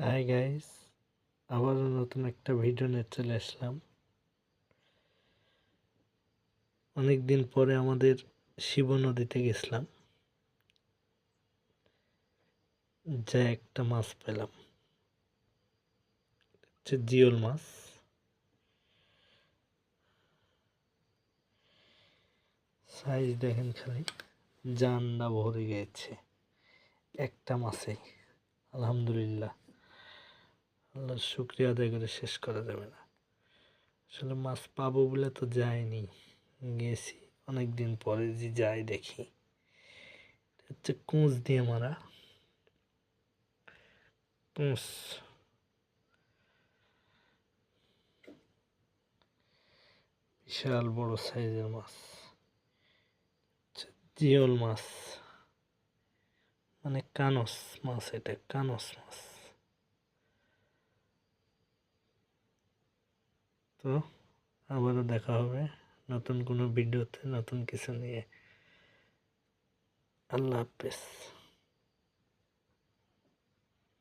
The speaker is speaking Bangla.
হাই গাইস, আবারও নতুন একটা ভিডিও নিয়ে চলে আসলাম। অনেকদিন পরে আমাদের শিব নদীতে গেছিলাম, যা একটা মাছ পেলাম, হচ্ছে জিওল মাছ। সাইজ দেখেন খালি, জানটা ভরে গেছে একটা মাছে। আলহামদুলিল্লাহ, আল্লাহর শুক্রিয়া আদায় করে শেষ করা যাবে না। আসলে মাছ পাবো বলে তো যাইনি, গেছি অনেকদিন পরে যে যাই দেখি। হচ্ছে কুঁচ দিয়ে মারা কুঁচ, বিশাল বড় সাইজের মাছ, জিওল মাছ, মানে কানস মাছ। এটা কানস মাছ। তো আবারও দেখা হবে নতুন কোনো ভিডিওতে, নতুন কিছু নিয়ে। আল্লাহ হাফেজ।